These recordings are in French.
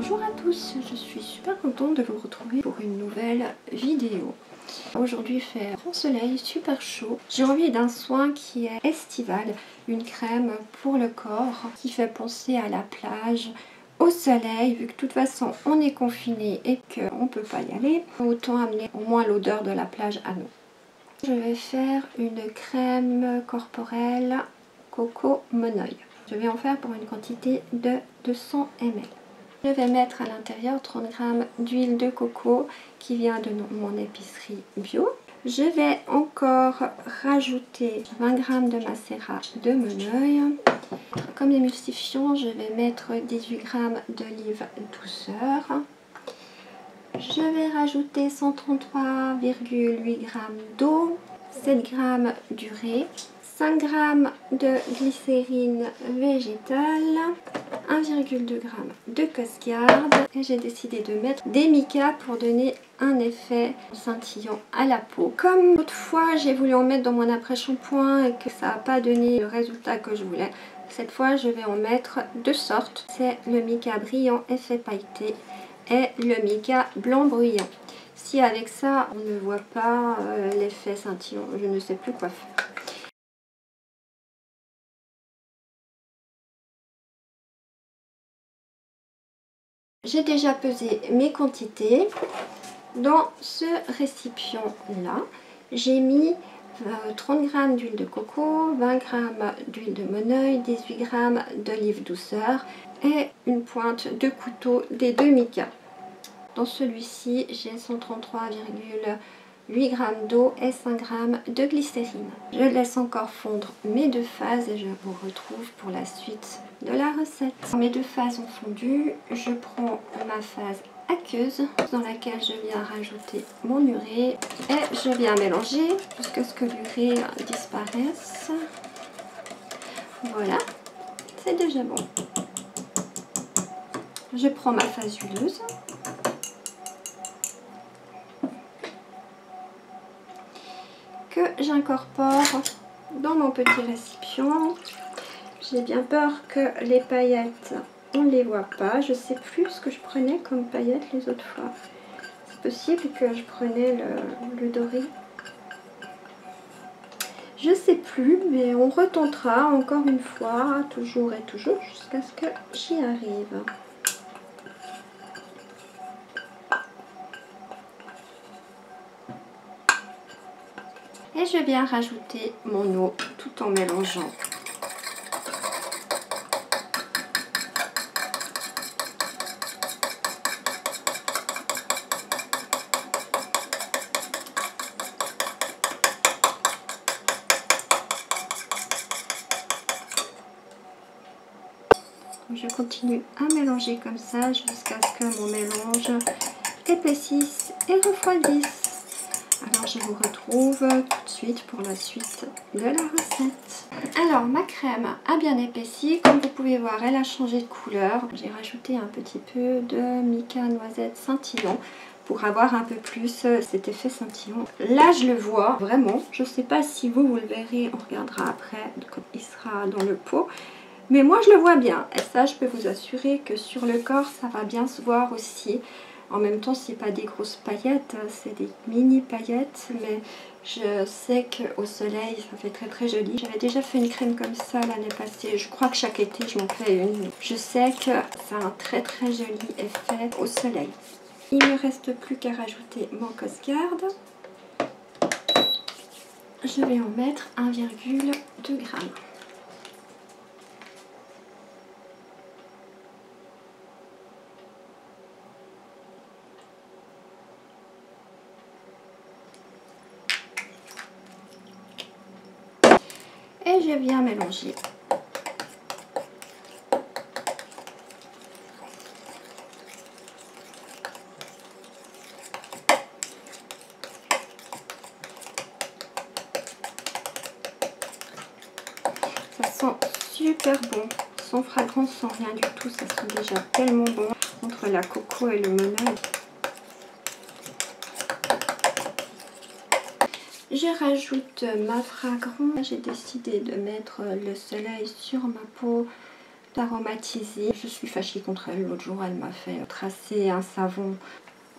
Bonjour à tous, je suis super contente de vous retrouver pour une nouvelle vidéo. Aujourd'hui il fait grand soleil, super chaud. J'ai envie d'un soin qui est estival, une crème pour le corps qui fait penser à la plage, au soleil, vu que de toute façon on est confiné et qu'on ne peut pas y aller. Autant amener au moins l'odeur de la plage à nous. Je vais faire une crème corporelle Coco Monoï. Je vais en faire pour une quantité de 200 ml. Je vais mettre à l'intérieur 30 g d'huile de coco qui vient de mon épicerie bio. Je vais encore rajouter 20 g de macérat de Monoï. Comme émulsifiant, je vais mettre 18 g d'olive douceur. Je vais rajouter 133,8 g d'eau, 7 g d'urée, 5 g de glycérine végétale, 1,2 g de Cosgarde et j'ai décidé de mettre des micas pour donner un effet scintillant à la peau. Comme autrefois j'ai voulu en mettre dans mon après-shampoing et que ça n'a pas donné le résultat que je voulais, cette fois je vais en mettre deux sortes. C'est le mica brillant effet pailleté et le mica blanc bruyant. Si avec ça on ne voit pas l'effet scintillant, je ne sais plus quoi faire. J'ai déjà pesé mes quantités. Dans ce récipient là, j'ai mis 30 g d'huile de coco, 20 g d'huile de Monoï, 18 g d'olive douceur et une pointe de couteau des deux micas. Dans celui-ci, j'ai 133,8 g d'eau et 5 g de glycérine. Je laisse encore fondre mes deux phases et je vous retrouve pour la suite de la recette. Mes deux phases ont fondu, je prends ma phase aqueuse dans laquelle je viens rajouter mon urée et je viens mélanger jusqu'à ce que l'urée disparaisse. Voilà, c'est déjà bon. Je prends ma phase huileuse. Que j'incorpore dans mon petit récipient. J'ai bien peur que les paillettes, on ne les voit pas. Je sais plus ce que je prenais comme paillettes les autres fois. C'est possible que je prenais le doré. Je sais plus, mais on retentera encore une fois, toujours et toujours, jusqu'à ce que j'y arrive. Et je viens rajouter mon eau tout en mélangeant. Je continue à mélanger comme ça jusqu'à ce que mon mélange épaississe et refroidisse. Alors je vous retrouve tout de suite pour la suite de la recette. Alors ma crème a bien épaissi, comme vous pouvez voir elle a changé de couleur. J'ai rajouté un petit peu de mica noisette scintillant pour avoir un peu plus cet effet scintillant. Là je le vois vraiment, je ne sais pas si vous le verrez, on regardera après quand il sera dans le pot. Mais moi je le vois bien et ça je peux vous assurer que sur le corps ça va bien se voir aussi. En même temps c'est pas des grosses paillettes, c'est des mini paillettes, mais je sais qu'au soleil ça fait très très joli. J'avais déjà fait une crème comme ça l'année passée, je crois que chaque été je m'en fais une. Je sais que ça a un très très joli effet au soleil. Il ne me reste plus qu'à rajouter mon Cosgarde. Je vais en mettre 1,2 g. Et je viens mélanger. Ça sent super bon, sans fragrance, sans rien du tout. Ça sent déjà tellement bon entre la coco et le Monoï. Je rajoute ma fragrance. J'ai décidé de mettre le soleil sur ma peau aromatisée. Je suis fâchée contre elle. L'autre jour, elle m'a fait tracer un savon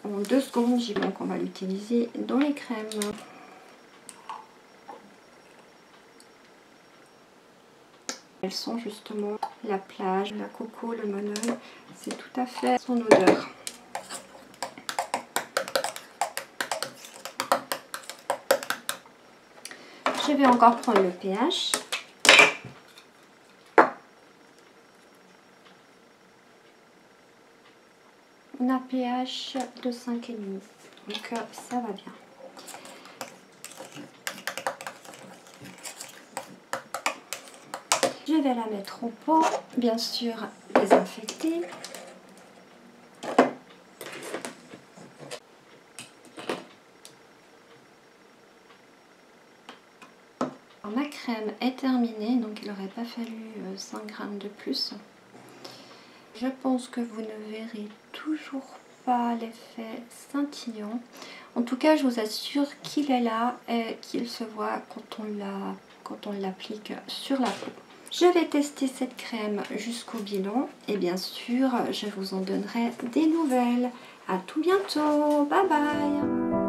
en 2 secondes. J'ai donc on va l'utiliser dans les crèmes. Elles sont justement la plage, la coco, le monoeil. C'est tout à fait son odeur. Je vais encore prendre le pH. On a pH de 5,5. Donc ça va bien. Je vais la mettre au pot, bien sûr désinfectée. Ma crème est terminée, donc il n'aurait pas fallu 5 grammes de plus. Je pense que vous ne verrez toujours pas l'effet scintillant. En tout cas, je vous assure qu'il est là et qu'il se voit quand on l'applique sur la peau. Je vais tester cette crème jusqu'au bilan et bien sûr, je vous en donnerai des nouvelles. À tout bientôt, bye bye!